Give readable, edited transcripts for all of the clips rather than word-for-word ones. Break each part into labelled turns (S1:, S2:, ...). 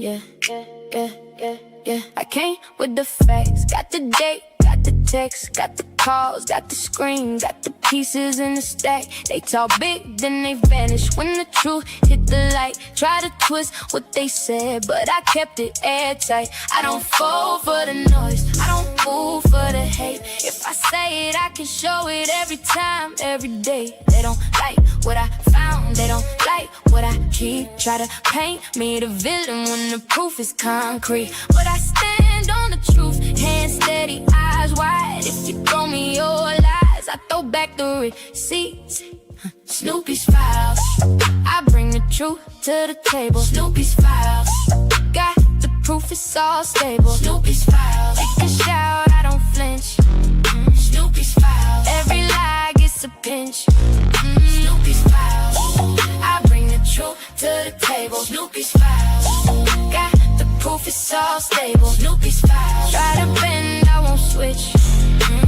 S1: yeah, yeah, yeah, yeah. I came with the facts, got the date, got the text, got the calls, got the screen, got the pieces in the stack. They talk big, then they vanish when the truth hit the light. Try to twist what they said, but I kept it airtight. I don't fall for the noise, I don't fool for the hate. If I say it, I can show it every time, every day. They don't like what I found, they don't like what I keep. Try to paint me the villain when the proof is concrete, but I stand on the truth, hands steady, eyes wide. If you throw me your lies, I throw back the receipts. Snoopy's files, I bring the truth to the table. Snoopy's files, got the proof, it's all stable. Snoopy's files, take a shout, I don't flinch. Snoopy's files, every lie gets a pinch. Snoopy's files, I bring the truth to the table. Snoopy's files, got the proof, it's all stable. Snoopy's files, try to bend, I won't switch.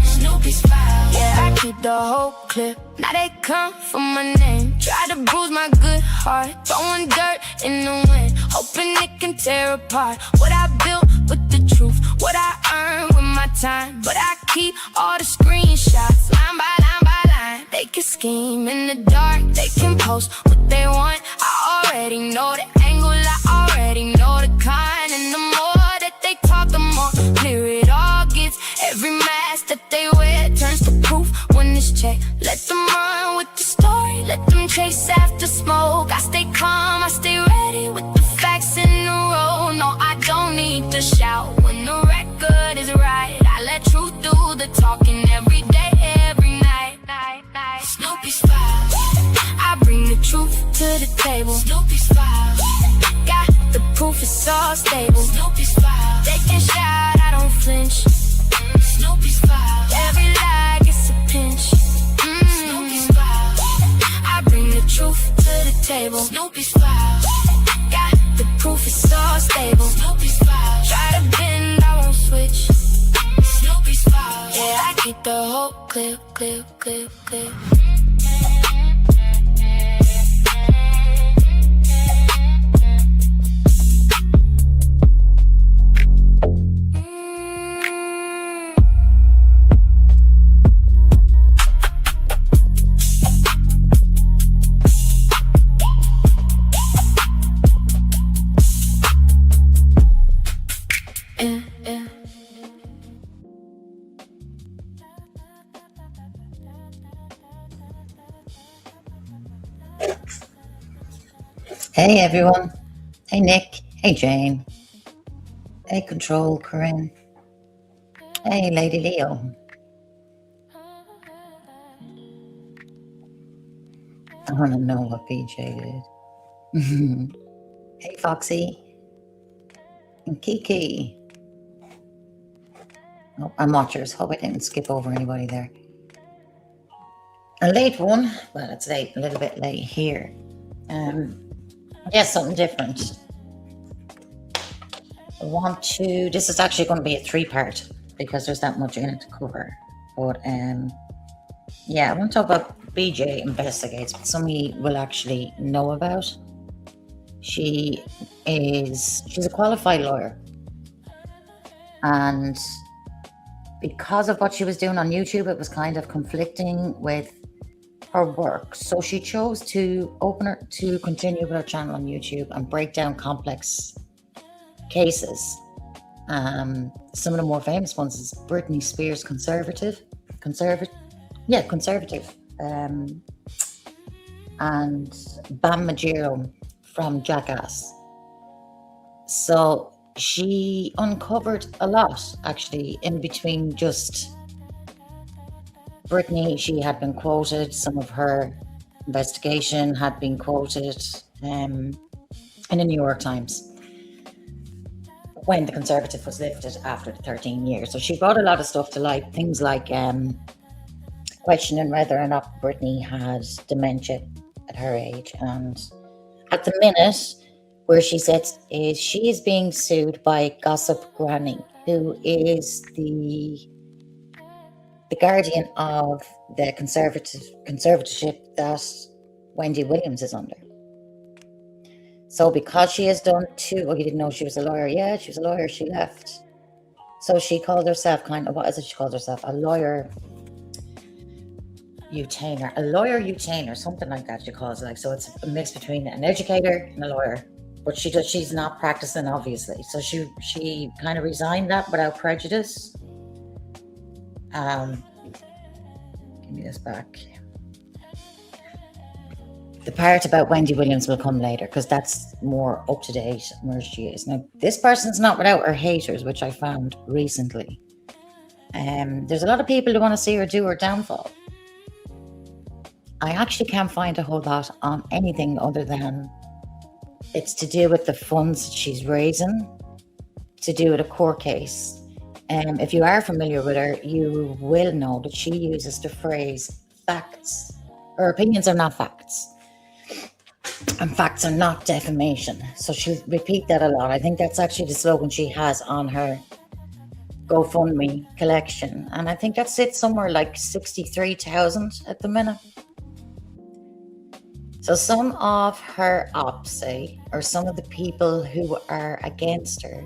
S1: Snoopy's files, yeah, I keep the whole clip. Now they come for my name, try to bruise my good heart, throwing dirt in the wind, hoping it can tear apart what I built with the truth, what I earned with my time. But I keep all the screenshots, line by line by line. They can scheme in the dark, they can post what they want. I already know the angle, I already know the kind. And the more that they talk, the more clear it all gets. Every mask that they wear turns to proof when it's checked. Let them run with the story, let them chase after smoke. I stay calm, I stay ready with the facts in a row. No, I don't need to shout when the record is right. I let truth do the talking every day, every night. Snoopy's files, I bring the truth to the table. Snoopy's files, got the proof, it's all stable. Snoopy's files, they can shout, I don't flinch. Snoopy's files, every lie gets a pinch. Snoopy's files, I bring the truth to the table. Snoopy's files, got the proof, it's all stable. Snoopy's files, try to bend, I won't switch. Snoopy's files, yeah, I keep the whole clip.
S2: Hey everyone. Hey Nick. Hey Jane. Hey Control Corinne. Hey Lady Leo. I want to know what BJ did. Hey Foxy. And Kiki. Oh, I'm watchers. Hope I didn't skip over anybody there. A late one. Well, it's late. A little bit late here. Yes, something different. This is actually going to be a 3-part because there's that much in it to cover. But yeah, I want to talk about BJ Investigates, but somebody will actually know about. She's a qualified lawyer. And because of what she was doing on YouTube, it was kind of conflicting with her work, so she chose to continue with her channel on YouTube and break down complex cases. Some of the more famous ones is Britney Spears conservative, and Bam Margera from Jackass. So she uncovered a lot actually in between just Britney. She had been quoted, some of her investigation had been quoted in the New York Times when the conservative was lifted after the 13 years. So she brought a lot of stuff to light, things like questioning whether or not Britney had dementia at her age. And at the minute, where she sits is she is being sued by Gossip Granny, who is the guardian of the conservatorship that Wendy Williams is under. So because she has done two, oh, you didn't know she was a lawyer? Yeah, she was a lawyer. She left. So she called herself what is it she called herself? A lawyer utainer. A lawyer utainer, something like that she calls it. Like, so it's a mix between an educator and a lawyer. But she's not practicing, obviously. So she kind of resigned that without prejudice. Give me this back. The part about Wendy Williams will come later because that's more up to date where she is. Now, this person's not without her haters, which I found recently. There's a lot of people who want to see her do her downfall. I actually can't find a whole lot on anything other than it's to do with the funds that she's raising, to do with a court case. If you are familiar with her, you will know that she uses the phrase facts. Her opinions are not facts. And facts are not defamation. So she'll repeat that a lot. I think that's actually the slogan she has on her GoFundMe collection. And I think that sits somewhere like 63,000 at the minute. So some of her ops, say, or some of the people who are against her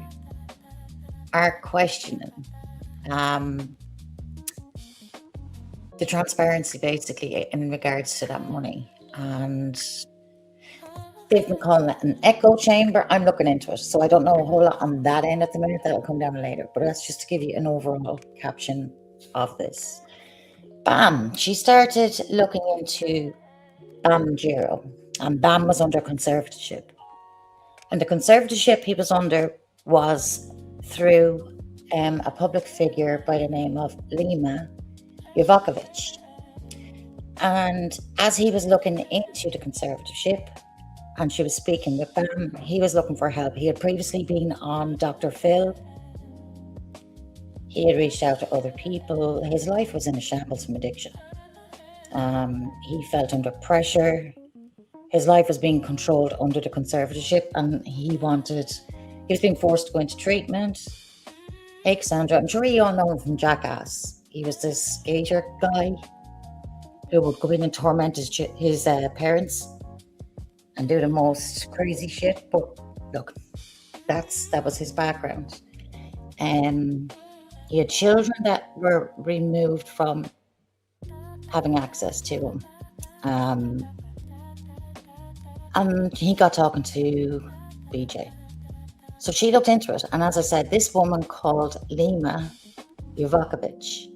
S2: are questioning the transparency, basically, in regards to that money. And they've been calling it an echo chamber. I'm looking into it, so I don't know a whole lot on that end at the minute. That'll come down later, but that's just to give you an overall caption of this. BAM, she started looking into BAMGiro, and BAM was under conservatorship. And the conservatorship he was under was through a public figure by the name of Lima Jovakovic. And as he was looking into the conservatorship, and she was speaking with BAM, he was looking for help. He had previously been on Dr. Phil. He had reached out to other people. His life was in a shambles from addiction. He felt under pressure. His life was being controlled under the conservatorship, and he was being forced to go into treatment. Hey, Cassandra, I'm sure you all know him from Jackass. He was this skater guy who would go in and torment his parents and do the most crazy shit. But look, that was his background. He had children that were removed from having access to him. And he got talking to BJ. So she looked into it. And as I said, this woman called Lima Jovakovic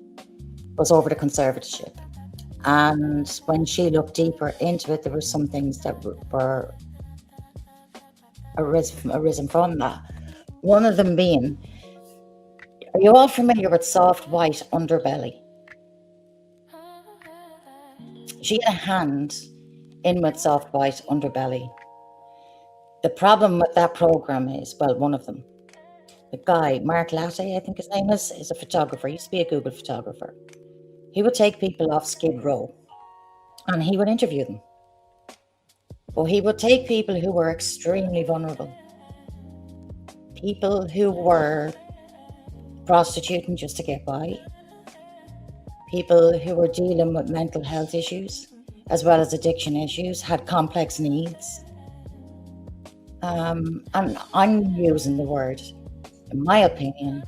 S2: was over the conservatorship. And when she looked deeper into it, there were some things that were arisen from that. One of them being, are you all familiar with soft white underbelly? She had a hand in with soft white underbelly. The problem with that program is, well, one of them, the guy, Mark Latte, I think his name is a photographer. He used to be a Google photographer. He would take people off Skid Row and he would interview them. But he would take people who were extremely vulnerable, people who were prostituting just to get by, people who were dealing with mental health issues as well as addiction issues, had complex needs. And I'm using the word, in my opinion,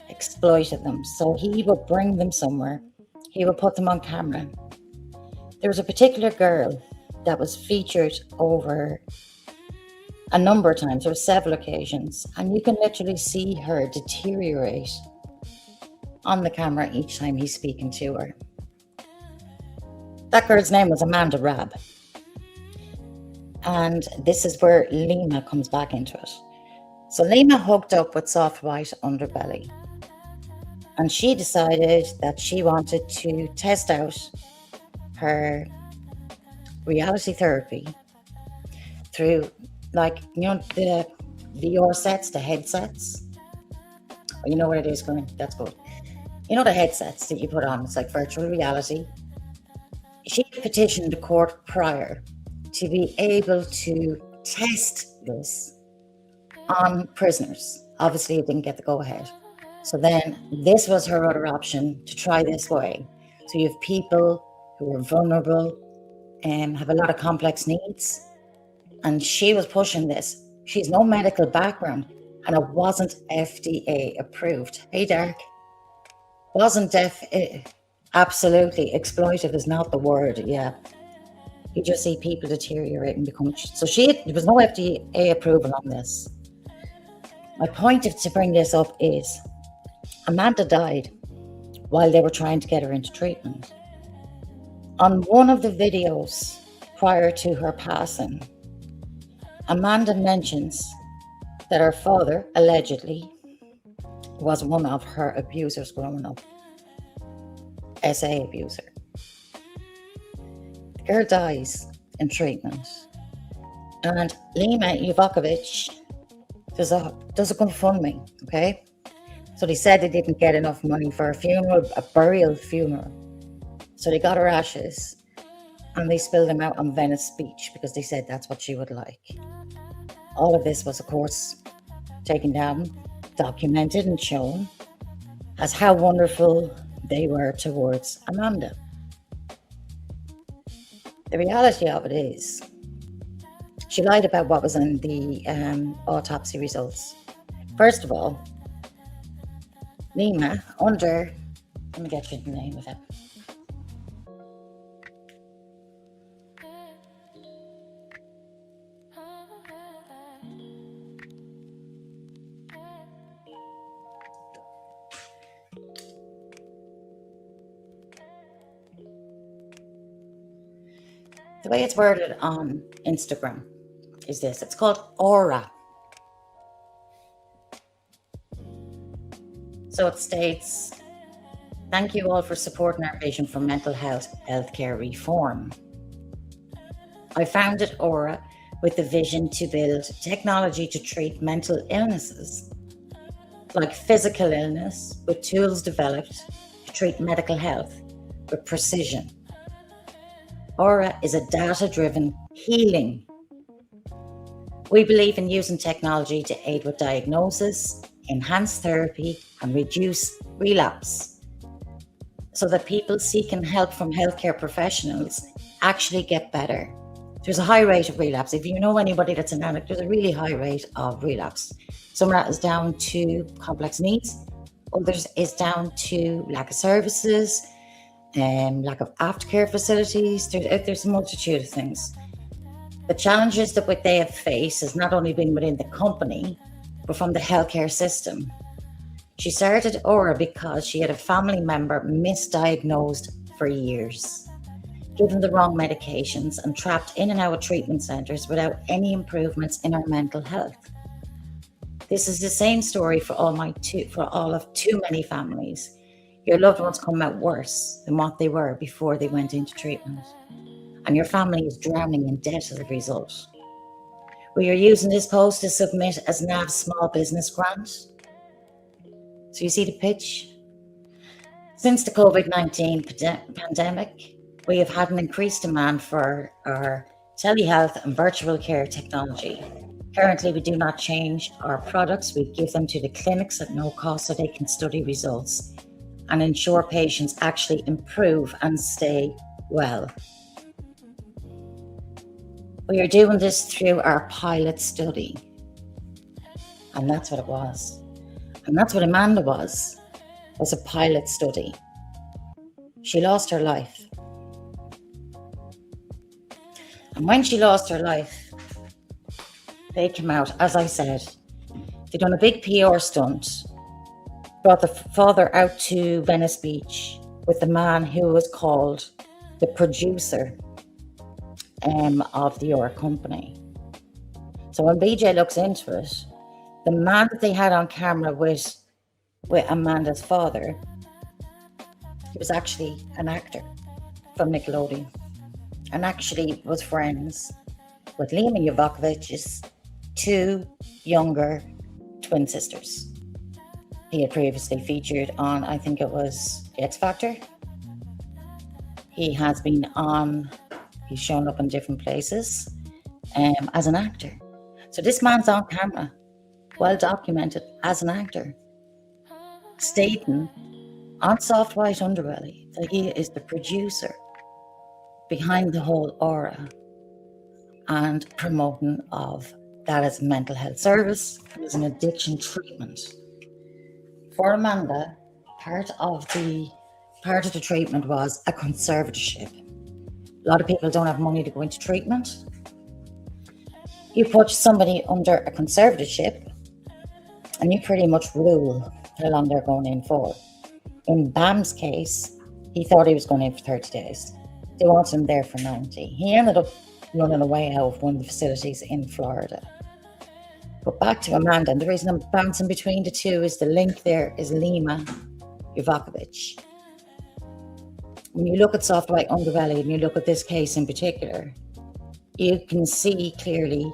S2: exploited them. So he would bring them somewhere. He would put them on camera. There was a particular girl that was featured over a number of times. There were several occasions. And you can literally see her deteriorate on the camera each time he's speaking to her. That girl's name was Amanda Rabb. And this is where Lima comes back into it. So Lima hooked up with soft white underbelly. And she decided that she wanted to test out her reality therapy through, like, you know, the VR sets, the headsets. Oh, you know what it is, Glenn? That's good. You know the headsets that you put on, it's like virtual reality. She petitioned the court prior to be able to test this on prisoners. Obviously, it didn't get the go-ahead. So then this was her other option to try this way. So you have people who are vulnerable and have a lot of complex needs, And she was pushing this. She's no medical background, and it wasn't FDA approved. Hey, Dark. Wasn't absolutely exploitive is not the word. Yeah. You just see people deteriorate and become. So there was no FDA approval on this. My point to bring this up is Amanda died while they were trying to get her into treatment. On one of the videos prior to her passing, Amanda mentions that her father allegedly was one of her abusers growing up. SA abuser. The girl dies in treatment. And Lima Jovanovic does a GoFundMe, okay? So they said they didn't get enough money for a burial funeral. So they got her ashes and they spilled them out on Venice Beach because they said that's what she would like. All of this was, of course, taken down, documented and shown as how wonderful they were towards Amanda. The reality of it is, she lied about what was in the autopsy results. First of all, Lima, let me get you the name of it. The way it's worded on Instagram is this. It's called Aura. So it states, thank you all for supporting our vision for mental healthcare reform. I founded Aura with the vision to build technology to treat mental illnesses, like physical illness, with tools developed to treat medical health with precision. Aura is a data-driven healing. We believe in using technology to aid with diagnosis, enhance therapy, and reduce relapse, so that people seeking help from healthcare professionals actually get better. There's a high rate of relapse. If you know anybody that's an addict, there's a really high rate of relapse. Some of that is down to complex needs. Others is down to lack of services, lack of aftercare facilities. There's a multitude of things. The challenges that they have faced has not only been within the company, but from the healthcare system. She started Aura because she had a family member misdiagnosed for years, given the wrong medications and trapped in and out of treatment centres without any improvements in her mental health. This is the same story for all of too many families. Your loved ones come out worse than what they were before they went into treatment, and your family is drowning in debt as a result. We are using this post to submit as NAV's small business grant. So you see the pitch? Since the COVID-19 pandemic, we have had an increased demand for our telehealth and virtual care technology. Currently, we do not change our products. We give them to the clinics at no cost so they can study results and ensure patients actually improve and stay well. We are doing this through our pilot study. And that's what it was. And that's what Amanda was a pilot study. She lost her life. And when she lost her life, they came out, as I said, they'd done a big PR stunt, brought the father out to Venice Beach with the man who was called the producer of the Aura company. So when BJ looks into it, the man that they had on camera with Amanda's father, he was actually an actor from Nickelodeon, and actually was friends with Lima Jovanovic's two younger twin sisters. He had previously featured on, I think it was X Factor. He has been on, he's shown up in different places as an actor. So this man's on camera, well documented as an actor, stating on Soft White Underbelly that he is the producer behind the whole Aura. and promoting of that as a mental health service, as an addiction treatment. For Amanda, part of the treatment was a conservatorship. A lot of people don't have money to go into treatment. You put somebody under a conservatorship and you pretty much rule how long they're going in for. In Bam's case, he thought he was going in for 30 days. They wanted him there for 90. He ended up running away out of one of the facilities in Florida. But back to Amanda, and the reason I'm bouncing between the two is the link there is Lima Jovanovic. When you look at Soft White Underbelly and you look at this case in particular, you can see clearly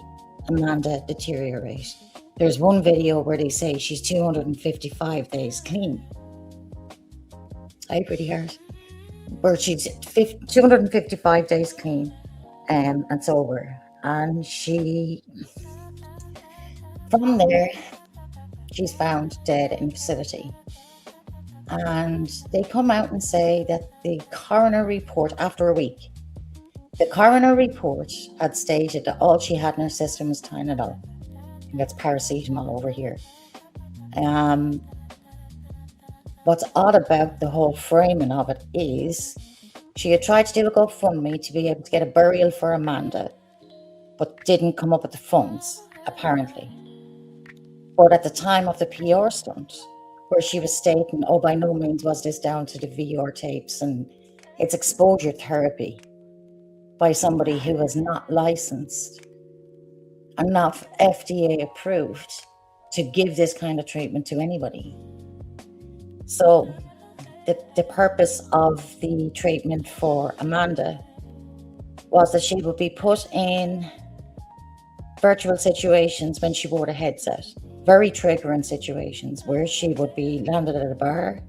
S2: Amanda deteriorate. There's one video where they say she's 255 days clean. Pretty hard. Where she's 255 days clean and sober. And from there, she's found dead in facility. And they come out and say that the coroner report, after a week, the coroner report had stated that all she had in her system was Tylenol. And that's paracetamol over here. What's odd about the whole framing of it is she had tried to do a GoFundMe to be able to get a burial for Amanda, but didn't come up with the funds, apparently. But at the time of the PR stunt, where she was stating, oh, by no means was this down to the VR tapes and it's exposure therapy by somebody who was not licensed and not FDA approved to give this kind of treatment to anybody. So the purpose of the treatment for Amanda was that she would be put in virtual situations when she wore a headset, very triggering situations where she would be landed at a bar,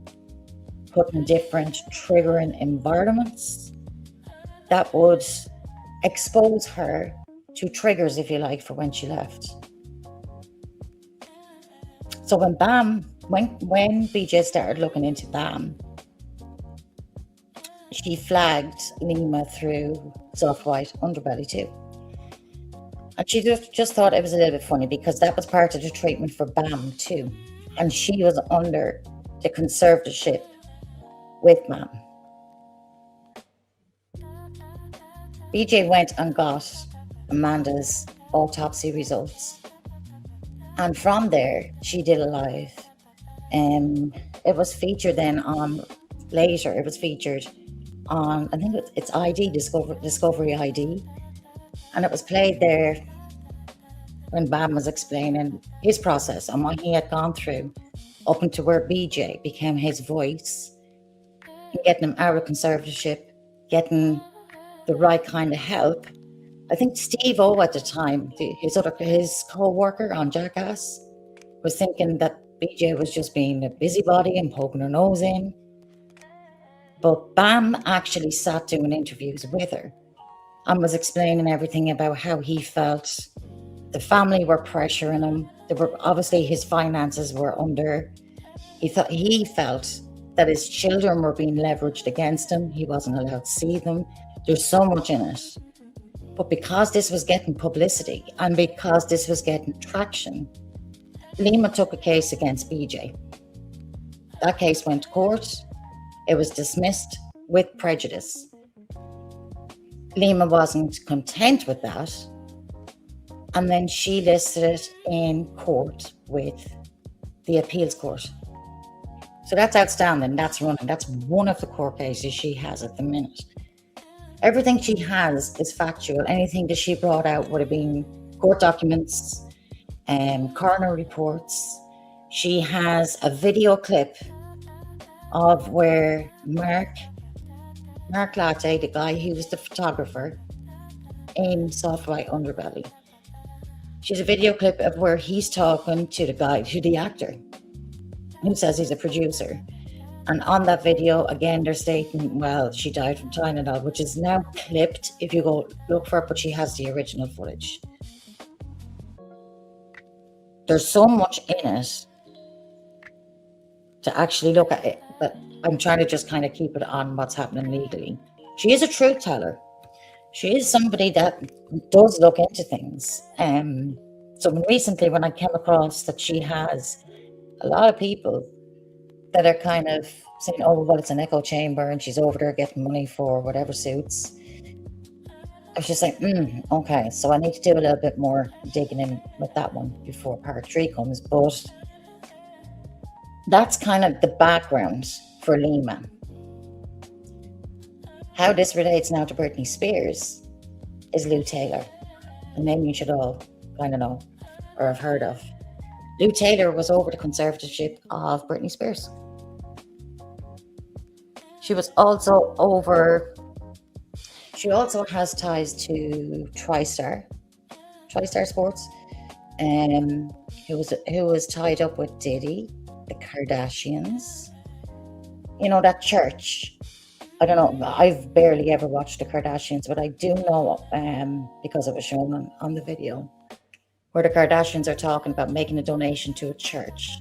S2: put in different triggering environments that would expose her to triggers, if you like, for when she left. So when BJ started looking into Bam, she flagged Lima through Soft White Underbelly too. And she just thought it was a little bit funny because that was part of the treatment for Bam too. And she was under the conservatorship with Bam. BJ went and got Amanda's autopsy results. And from there, she did a live. It was featured then on, later, it was featured on, I think it's ID, Discovery ID. And it was played there when Bam was explaining his process and what he had gone through up into where BJ became his voice, getting him out of conservatorship, getting the right kind of help. I think Steve O at the time, his co-worker on Jackass, was thinking that BJ was just being a busybody and poking her nose in. But Bam actually sat doing interviews with her and was explaining everything about how he felt. The family were pressuring him. Obviously his finances were under. He felt that his children were being leveraged against him. He wasn't allowed to see them. There's so much in it. But because this was getting publicity and because this was getting traction, Lima took a case against BJ. That case went to court. It was dismissed with prejudice. Lima wasn't content with that. And then she listed it in court with the appeals court. So that's outstanding. That's running. That's one of the court cases she has at the minute. Everything she has is factual. Anything that she brought out would have been court documents and coroner reports. She has a video clip of where Mark Latte, the guy who was the photographer in Soft White Underbelly. She's a video clip of where he's talking to the actor, who says he's a producer. And on that video, again, they're stating, well, she died from Tylenol, which is now clipped if you go look for it, but she has the original footage. There's so much in it to actually look at it, but I'm trying to just kind of keep it on what's happening legally. She is a truth teller. She is somebody that does look into things. So recently, when I came across that she has a lot of people that are kind of saying, "Oh, well, it's an echo chamber, and she's over there getting money for whatever suits." I was just like, okay, so I need to do a little bit more digging in with that one before part 3 comes. But that's kind of the background for Lima. How this relates now to Britney Spears is Lou Taylor, a name you should all kind of know or have heard of. Lou Taylor was over the conservatorship of Britney Spears. She was also over. She also has ties to TriStar Sports, who was tied up with Diddy, the Kardashians. You know, that church. I don't know. I've barely ever watched the Kardashians, but I do know because it was shown on the video where the Kardashians are talking about making a donation to a church,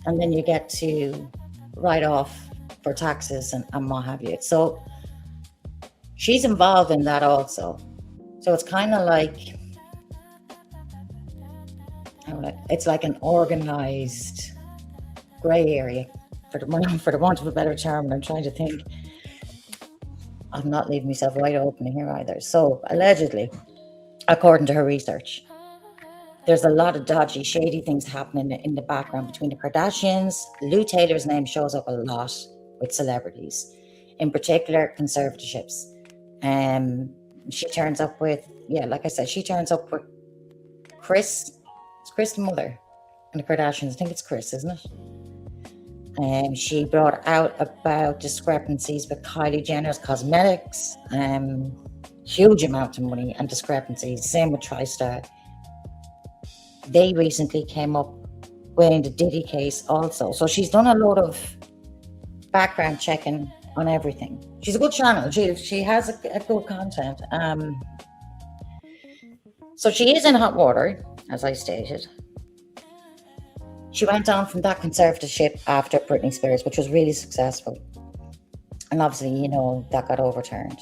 S2: and then you get to write off for taxes and what have you. So she's involved in that also. So it's kind of like, it's like an organized gray area, for the want of a better term. I'm trying to think. I'm not leaving myself wide open here either. So allegedly, according to her research, there's a lot of dodgy, shady things happening in the background between the Kardashians. Lou Taylor's name shows up a lot with celebrities, in particular conservatorships. She turns up with, like I said, she turns up with Kris. It's Kris the mother and the Kardashians. I think it's Kris, isn't it? She brought out about discrepancies with Kylie Jenner's cosmetics. Huge amount of money and discrepancies. Same with TriStar. They recently came up with the Diddy case also. So she's done a lot of background checking on everything. She's a good channel. She has a good content. So she is in hot water, as I stated. She went on from that conservatorship after Britney Spears, which was really successful. And obviously, you know, that got overturned.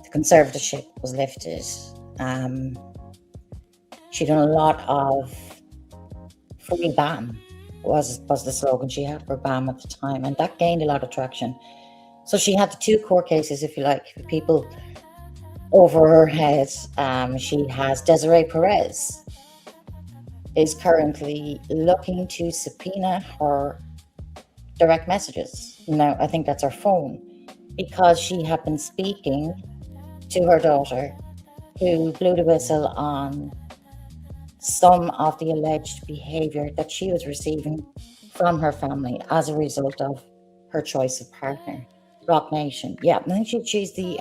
S2: The conservatorship was lifted. She done a lot of free BAM was the slogan she had for BAM at the time, and that gained a lot of traction. So she had the 2 court cases, if you like, for people over her head. She has Desiree Perez is currently looking to subpoena her direct messages. Now, I think that's her phone, because she had been speaking to her daughter, who blew the whistle on some of the alleged behavior that she was receiving from her family as a result of her choice of partner. Rock Nation. Yeah, I think she's the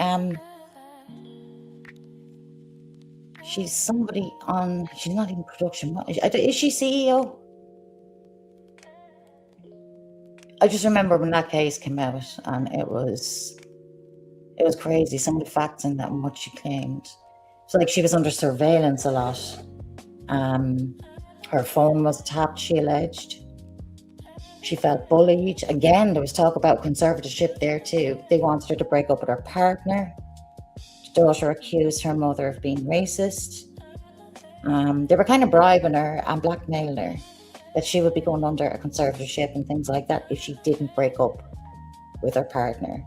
S2: she's somebody on, she's not in production. Is she CEO? I just remember when that case came out, and it was crazy. Some of the facts in that and what she claimed. It's like she was under surveillance a lot. Her phone was tapped, she alleged. She felt bullied. Again, there was talk about conservatorship there too. They wanted her to break up with her partner. The daughter accused her mother of being racist. They were kind of bribing her and blackmailing her that she would be going under a conservatorship and things like that if she didn't break up with her partner.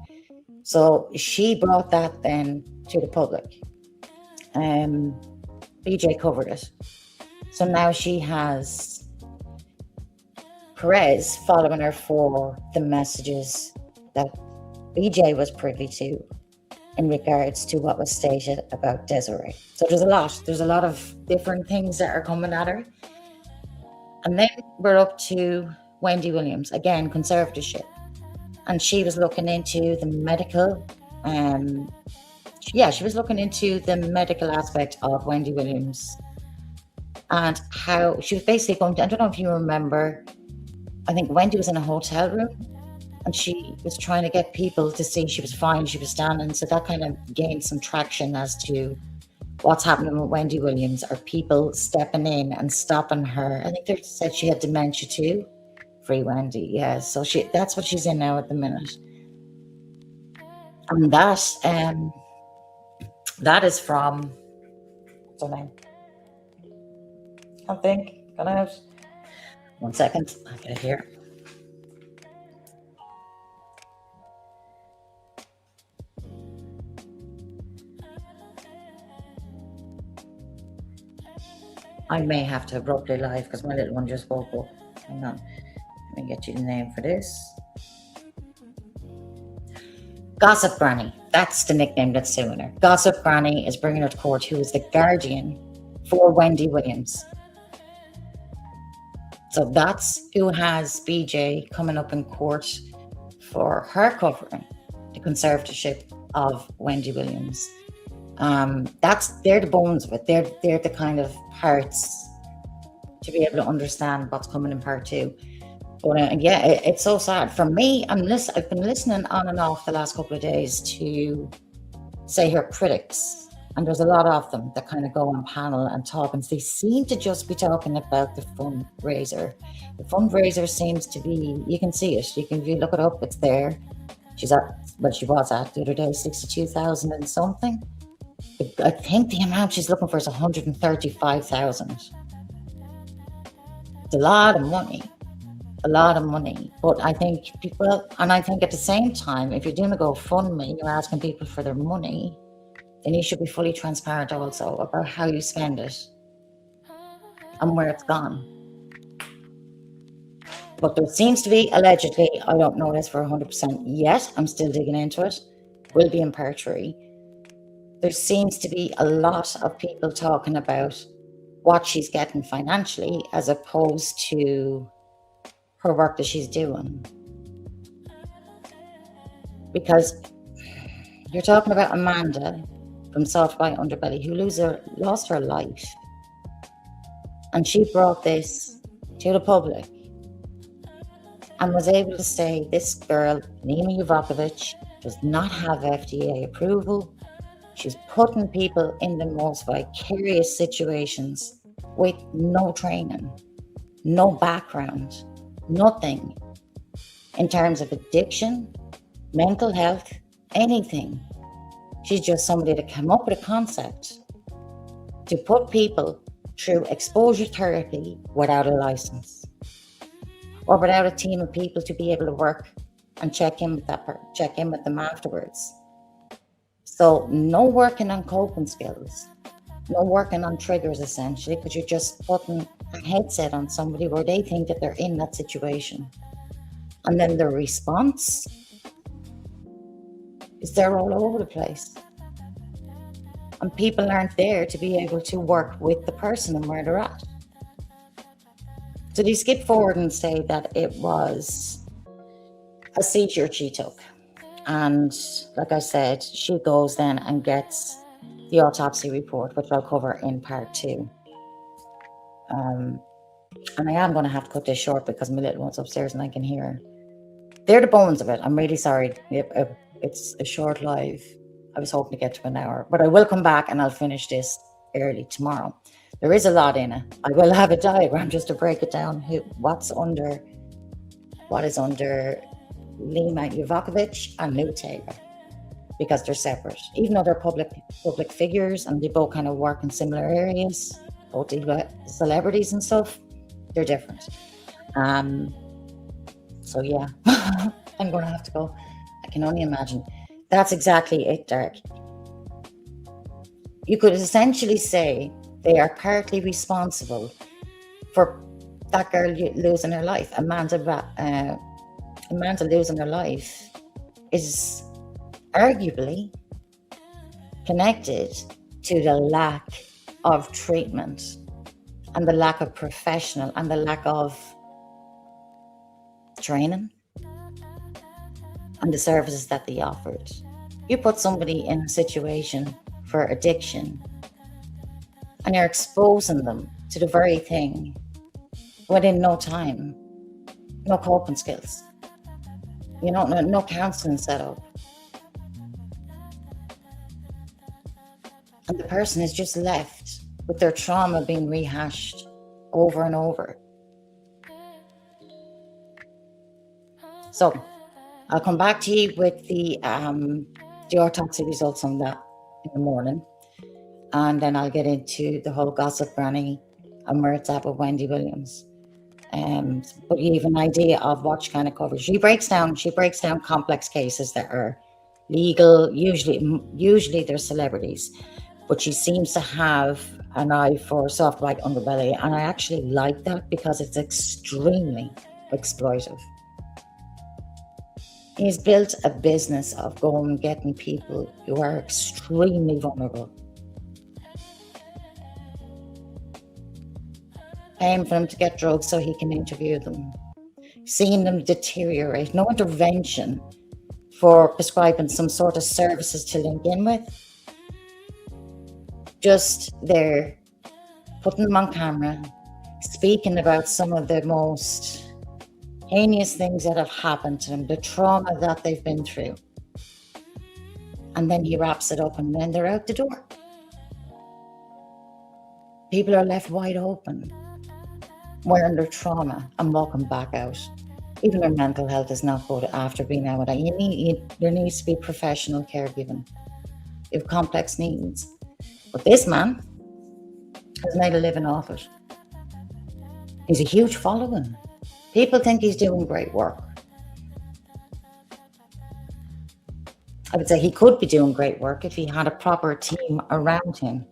S2: So she brought that then to the public. BJ covered it. So now she has Perez following her for the messages that BJ was privy to in regards to what was stated about Desiree. So there's a lot of different things that are coming at her. And then we're up to Wendy Williams, again, conservatorship. And she was looking into the medical, she was looking into the medical aspect of Wendy Williams and how she was basically going to, I don't know if you remember, I think Wendy was in a hotel room and she was trying to get people to see she was fine, she was standing. So that kind of gained some traction as to what's happening with Wendy Williams. Are people stepping in and stopping her? I think they said she had dementia too. Free Wendy, yeah. So that's what she's in now at the minute. And that, That is from, what's her name? Can't think. Gone out. 1 second. I'll get it here. I may have to abruptly live because my little one just woke up. Hang on. Let me get you the name for this. Gossip Granny. That's the nickname that's suing her. Gossip Granny is bringing her to court, who is the guardian for Wendy Williams. So that's who has BJ coming up in court for her covering the conservatorship of Wendy Williams. They're the bones of it. They're the kind of parts to be able to understand what's coming in part 2. But it's so sad. For me, I've been listening on and off the last couple of days to say her critics, and there's a lot of them that kind of go on panel and talk, and they seem to just be talking about the fundraiser. The fundraiser seems to be, you can see it. If you look it up, it's there. She was at the other day, 62,000 and something. I think the amount she's looking for is 135,000. It's a lot of money. But I think people, and I think at the same time, if you're doing a GoFundMe, you're asking people for their money, then you should be fully transparent also about how you spend it and where it's gone. But there seems to be, allegedly, I don't know this for 100% yet, I'm still digging into it, will be in part 3. There seems to be a lot of people talking about what she's getting financially as opposed to her work that she's doing. Because you're talking about Amanda from Soft by Underbelly who lost her life. And she brought this to the public and was able to say this girl, Nima Yuvakovich, does not have FDA approval. She's putting people in the most vicarious situations with no training, no background, nothing in terms of addiction, mental health, anything. She's just somebody that came up with a concept to put people through exposure therapy without a license or without a team of people to be able to work and check in with them afterwards. So no working on coping skills, no working on triggers essentially, because you're just putting a headset on somebody where they think that they're in that situation. And then the response is they're all over the place. And people aren't there to be able to work with the person and where they're at. So they skip forward and say that it was a seizure she took. And like I said, she goes then and gets the autopsy report, which I'll cover in part 2. And I am going to have to cut this short because my little one's upstairs and I can hear her. They're the bones of it. I'm really sorry. It's a short live. I was hoping to get to an hour, but I will come back and I'll finish this early tomorrow. There is a lot in it. I will have a diagram just to break it down. What is under Nima Yuvakovich and Lou Taylor, because they're separate, even though they're public figures and they both kind of work in similar areas, both celebrities and stuff. They're different. So yeah, I'm going to have to go. I can only imagine. That's exactly it, Derek. You could essentially say they are partly responsible for that girl losing her life. Amanda losing her life is arguably connected to the lack of treatment and the lack of professional and the lack of training and the services that they offered. You put somebody in a situation for addiction and you're exposing them to the very thing within no time, no coping skills, no counseling set up. And the person is just left with their trauma being rehashed over and over. So I'll come back to you with the autopsy results on that in the morning. And then I'll get into the whole gossip granny and where it's at with Wendy Williams. But you have an idea of what she kind of covers. She breaks down complex cases that are legal. Usually they're celebrities, but she seems to have an eye for soft white underbelly, and I actually like that because it's extremely exploitive. He's built a business of going and getting people who are extremely vulnerable, paying for them to get drugs so he can interview them, seeing them deteriorate, no intervention for prescribing some sort of services to link in with. Just there, putting them on camera, speaking about some of the most heinous things that have happened to them, the trauma that they've been through. And then he wraps it up and then they're out the door. People are left wide open, wearing their trauma and walking back out. Even their mental health is not good after being out with that. There needs to be professional care given. You have complex needs. But this man has made a living off it. He's a huge following. People think he's doing great work. I would say he could be doing great work if he had a proper team around him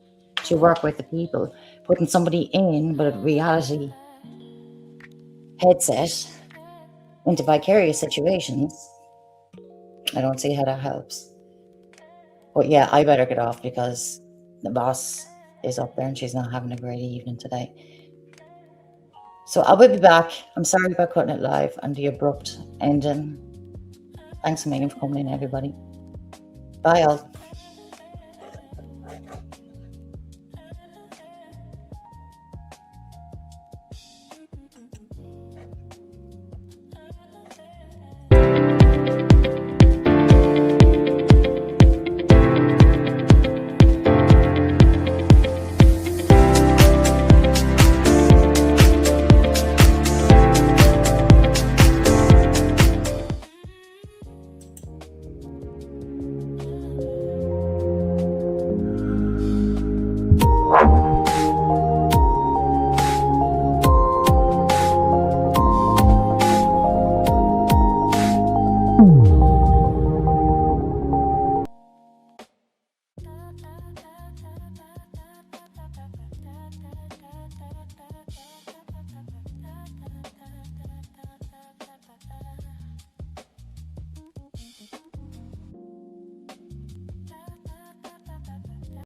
S2: to work with the people. Putting somebody in with a reality headset into vicarious situations, I don't see how that helps. But yeah, I better get off because the boss is up there and she's not having a great evening today. So I will be back. I'm sorry about cutting it live and the abrupt ending. Thanks a million for coming in, everybody. Bye all.